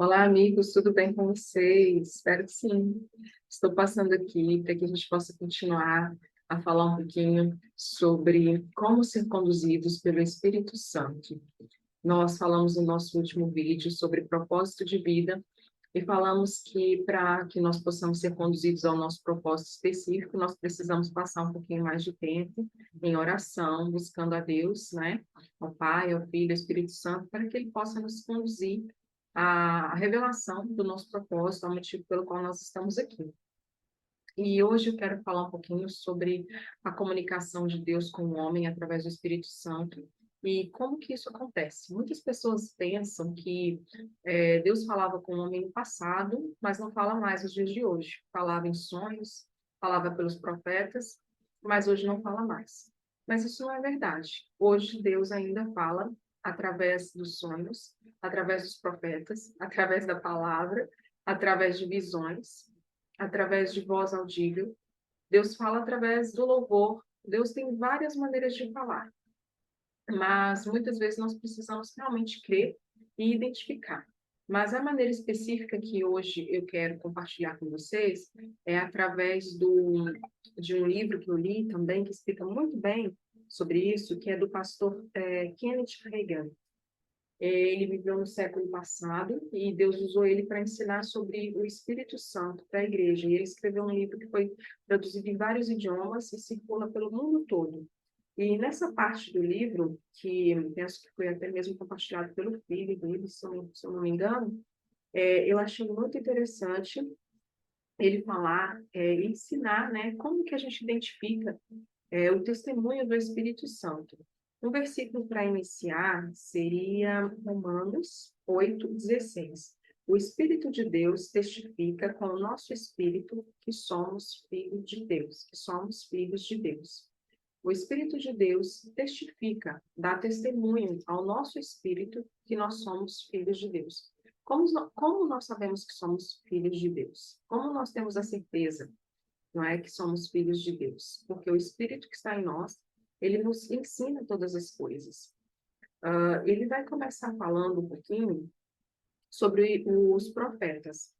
Olá, amigos, tudo bem com vocês? Espero que sim. Estou passando aqui para que a gente possa continuar a falar um pouquinho sobre como ser conduzidos pelo Espírito Santo. Nós falamos no nosso último vídeo sobre propósito de vida e falamos que para que nós possamos ser conduzidos ao nosso propósito específico, nós precisamos passar um pouquinho mais de tempo em oração, buscando a Deus, né? Ao Pai, ao Filho, ao Espírito Santo, para que Ele possa nos conduzir à revelação do nosso propósito, ao motivo pelo qual nós estamos aqui. E hoje eu quero falar um pouquinho sobre a comunicação de Deus com o homem através do Espírito Santo e como que isso acontece. Muitas pessoas pensam que Deus falava com o homem no passado, mas não fala mais nos dias de hoje. Falava em sonhos, falava pelos profetas, mas hoje não fala mais. Mas isso não é verdade. Hoje Deus ainda fala através dos sonhos, através dos profetas, através da palavra, através de visões, através de voz audível. Deus fala através do louvor. Deus tem várias maneiras de falar, mas muitas vezes nós precisamos realmente crer e identificar. Mas a maneira específica que hoje eu quero compartilhar com vocês é através de um livro que eu li também, que explica muito bem sobre isso, que é do pastor Kenneth Hagin. Ele viveu no século passado e Deus usou ele para ensinar sobre o Espírito Santo para a igreja. E ele escreveu um livro que foi traduzido em vários idiomas e circula pelo mundo todo. E nessa parte do livro, que penso que foi até mesmo compartilhado pelo filho dele, se eu não me engano, eu achei muito interessante ele falar, ensinar, né, como que a gente identifica o testemunho do Espírito Santo. Um versículo para iniciar seria Romanos 8:16. O Espírito de Deus testifica com o nosso espírito que somos filhos de Deus, que somos filhos de Deus. O Espírito de Deus testifica, dá testemunho ao nosso espírito que nós somos filhos de Deus. Como nós sabemos que somos filhos de Deus? Como nós temos a certeza, não é, que somos filhos de Deus? Porque o Espírito que está em nós, ele nos ensina todas as coisas. Ele vai começar falando um pouquinho sobre os profetas.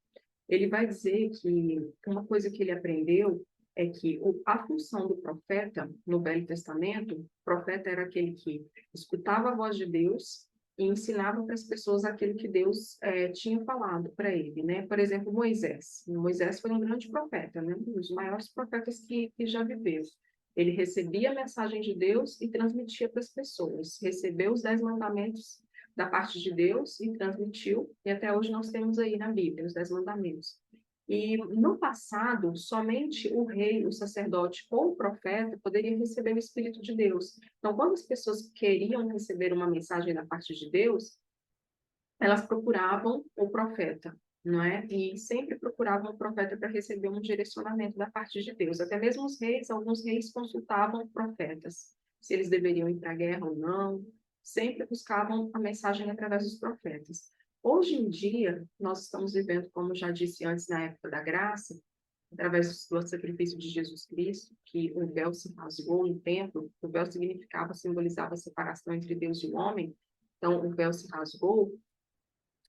Ele vai dizer que uma coisa que ele aprendeu é que a função do profeta no Velho Testamento, o profeta era aquele que escutava a voz de Deus e ensinava para as pessoas aquilo que Deus tinha falado para ele, né? Por exemplo, Moisés. Moisés foi um grande profeta, né? Um dos maiores profetas que já viveu. Ele recebia a mensagem de Deus e transmitia para as pessoas. Recebeu os 10 mandamentos da parte de Deus e transmitiu, e até hoje nós temos aí na Bíblia os 10 mandamentos. E no passado, somente o rei, o sacerdote ou o profeta poderia receber o Espírito de Deus. Então, quando as pessoas queriam receber uma mensagem da parte de Deus, elas procuravam o profeta, não é? E sempre procuravam o profeta para receber um direcionamento da parte de Deus. Até mesmo os reis, alguns reis consultavam profetas, se eles deveriam ir para a guerra ou não. Sempre buscavam a mensagem através dos profetas. Hoje em dia, nós estamos vivendo, como já disse antes, na época da graça, através do sacrifício de Jesus Cristo, que o véu se rasgou no templo. O véu significava, simbolizava a separação entre Deus e o homem. Então, o véu se rasgou.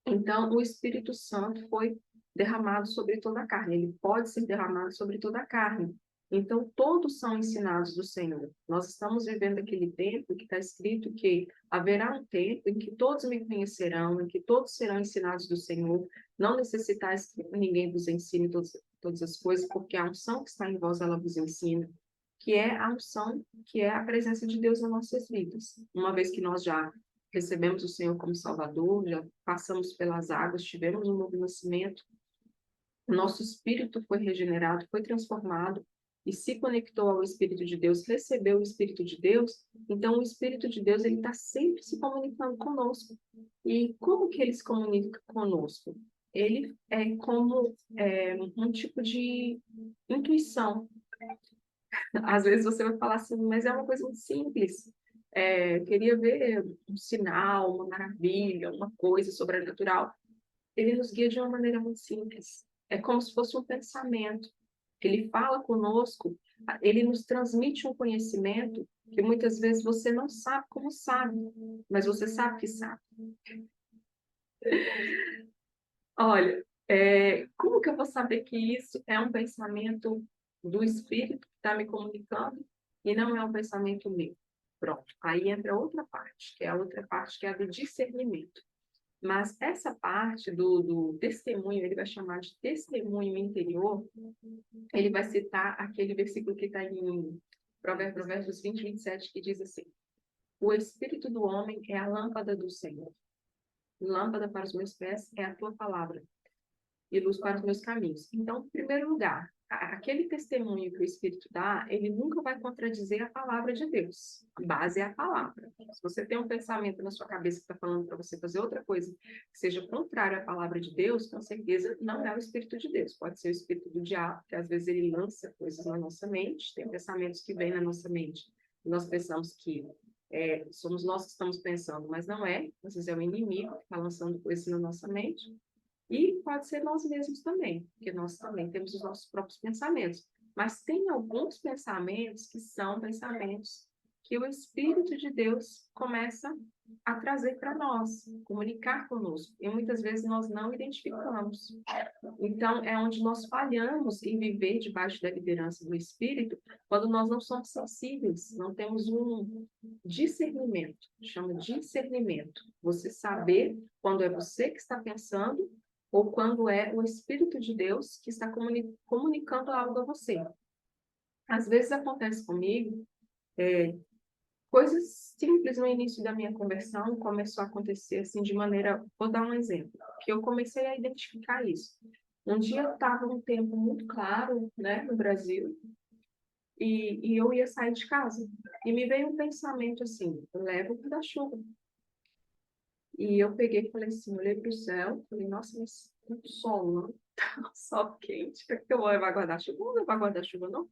Então, o Espírito Santo foi derramado sobre toda a carne, ele pode ser derramado sobre toda a carne. Então, todos são ensinados do Senhor. Nós estamos vivendo aquele tempo que está escrito que haverá um tempo em que todos me conhecerão, em que todos serão ensinados do Senhor. Não necessitais que ninguém vos ensine todas as coisas, porque a unção que está em vós, ela vos ensina, que é a unção, que é a presença de Deus nas nossas vidas. Uma vez que nós já recebemos o Senhor como Salvador, já passamos pelas águas, tivemos um novo nascimento, o nosso espírito foi regenerado, foi transformado e se conectou ao Espírito de Deus, recebeu o Espírito de Deus, então o Espírito de Deus ele está sempre se comunicando conosco. E como que ele se comunica conosco? Ele é como um tipo de intuição. Às vezes você vai falar assim, mas é uma coisa muito simples. Queria ver um sinal, uma maravilha, uma coisa sobrenatural. Ele nos guia de uma maneira muito simples. É como se fosse um pensamento. Ele fala conosco, ele nos transmite um conhecimento que muitas vezes você não sabe como sabe, mas você sabe que sabe. Olha, como que eu vou saber que isso é um pensamento do Espírito que está me comunicando e não é um pensamento meu? Pronto, aí entra outra parte, que é a outra parte que é a do discernimento. Mas essa parte do testemunho, ele vai chamar de testemunho interior, ele vai citar aquele versículo que está em Provérbios 20, 27, que diz assim: o espírito do homem é a lâmpada do Senhor. Lâmpada para os meus pés é a tua palavra e luz para os meus caminhos. Então, em primeiro lugar, aquele testemunho que o Espírito dá, ele nunca vai contradizer a palavra de Deus. A base é a palavra. Se você tem um pensamento na sua cabeça que está falando para você fazer outra coisa que seja contrária à palavra de Deus, com certeza não é o Espírito de Deus. Pode ser o Espírito do diabo, que às vezes ele lança coisas na nossa mente, tem pensamentos que vêm na nossa mente. Nós pensamos que somos nós que estamos pensando, mas não é. Às vezes é o inimigo que está lançando coisas na nossa mente. E pode ser nós mesmos também, porque nós também temos os nossos próprios pensamentos. Mas tem alguns pensamentos que são pensamentos que o Espírito de Deus começa a trazer para nós, comunicar conosco. E muitas vezes nós não identificamos. Então, é onde nós falhamos em viver debaixo da liderança do Espírito, quando nós não somos sensíveis, não temos um discernimento, chama discernimento. Você saber quando é você que está pensando ou quando é o Espírito de Deus que está comunicando algo a você. Às vezes acontece comigo, coisas simples no início da minha conversão começou a acontecer assim de maneira, vou dar um exemplo, que eu comecei a identificar isso. Um dia eu estava um tempo muito claro, né, no Brasil, e eu ia sair de casa. E me veio um pensamento assim, leva o guarda-chuva. E eu peguei e falei assim, olhei para o céu, falei, nossa, mas tem sol, não? Tá um sol quente, para que eu vou levar guarda-chuva? Não vou levar guarda-chuva, não.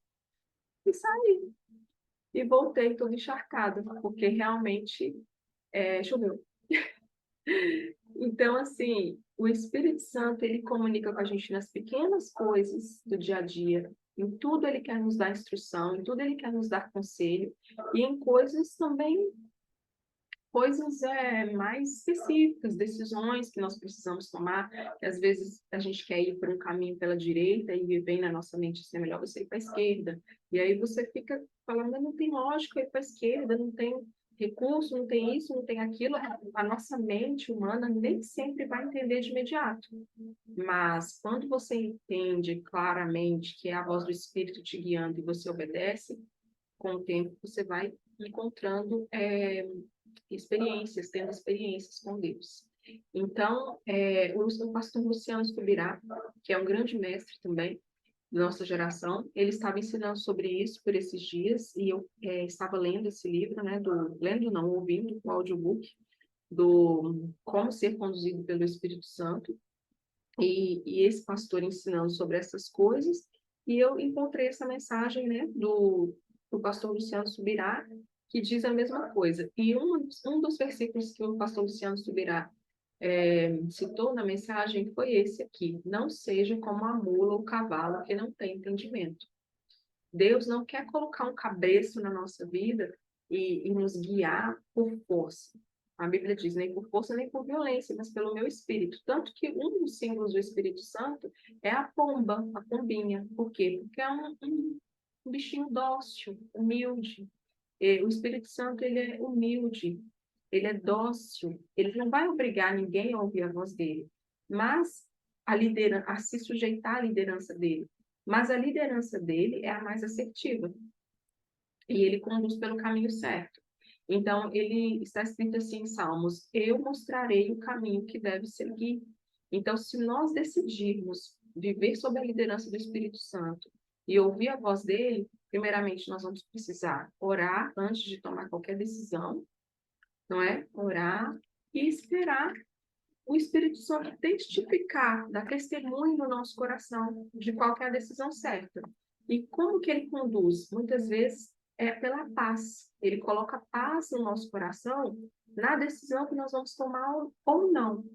E saí. E voltei toda encharcada, porque realmente choveu. Então, assim, o Espírito Santo, ele comunica com a gente nas pequenas coisas do dia a dia. Em tudo ele quer nos dar instrução, em tudo ele quer nos dar conselho, e em coisas também, coisas mais específicas, decisões que nós precisamos tomar, que às vezes a gente quer ir por um caminho pela direita e vem na nossa mente assim, é melhor você ir para a esquerda. E aí você fica falando, não tem lógica ir para a esquerda, não tem recurso, não tem isso, não tem aquilo. A nossa mente humana nem sempre vai entender de imediato. Mas quando você entende claramente que é a voz do Espírito te guiando e você obedece, com o tempo você vai encontrando experiências, tendo experiências com Deus. Então, o pastor Luciano Subirá, que é um grande mestre também da nossa geração, ele estava ensinando sobre isso por esses dias, e eu estava lendo esse livro, né, lendo não, ouvindo o audiobook, do Como Ser Conduzido pelo Espírito Santo, e esse pastor ensinando sobre essas coisas, e eu encontrei essa mensagem, né, do pastor Luciano Subirá, que diz a mesma coisa. E um dos versículos que o pastor Luciano Subirá citou na mensagem foi esse aqui: não seja como a mula ou o cavalo que não tem entendimento. Deus não quer colocar um cabresto na nossa vida e nos guiar por força. A Bíblia diz, nem por força nem por violência, mas pelo meu espírito. Tanto que um dos símbolos do Espírito Santo é a pomba, a pombinha. Por quê? Porque é um bichinho dócil, humilde. O Espírito Santo, ele é humilde, ele é dócil, ele não vai obrigar ninguém a ouvir a voz dele, mas a se sujeitar à liderança dele. Mas a liderança dele é a mais assertiva e ele conduz pelo caminho certo. Então, ele está escrito assim em Salmos: eu mostrarei o caminho que deve seguir. Então, se nós decidirmos viver sob a liderança do Espírito Santo e ouvir a voz dele, primeiramente nós vamos precisar orar antes de tomar qualquer decisão, não é? Orar e esperar o Espírito Santo testificar, dar testemunho no nosso coração de qual é a decisão certa. E como que ele conduz? Muitas vezes é pela paz. Ele coloca paz no nosso coração na decisão que nós vamos tomar ou não,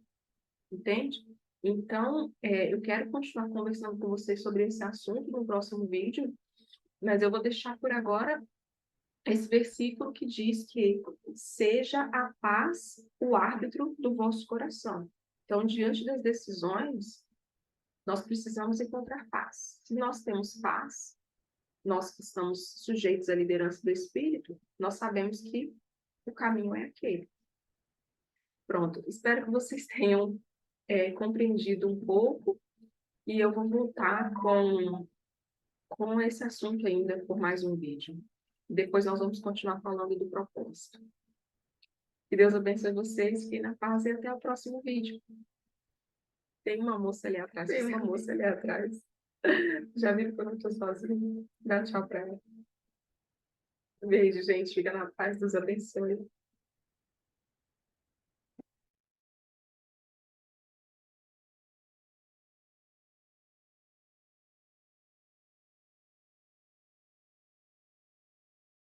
entende? Então, eu quero continuar conversando com vocês sobre esse assunto no próximo vídeo, mas eu vou deixar por agora esse versículo que diz que seja a paz o árbitro do vosso coração. Então, diante das decisões, nós precisamos encontrar paz. Se nós temos paz, nós que estamos sujeitos à liderança do Espírito, nós sabemos que o caminho é aquele. Pronto, espero que vocês tenham compreendido um pouco e eu vou voltar com esse assunto ainda por mais um vídeo. Depois nós vamos continuar falando do propósito. Que Deus abençoe vocês, fiquem na paz e até o próximo vídeo. Tem uma moça ali atrás, tem uma moça ali atrás. Já viram que eu não estou sozinha? Dá tchau para ela. Beijo, gente. Fica na paz, Deus abençoe.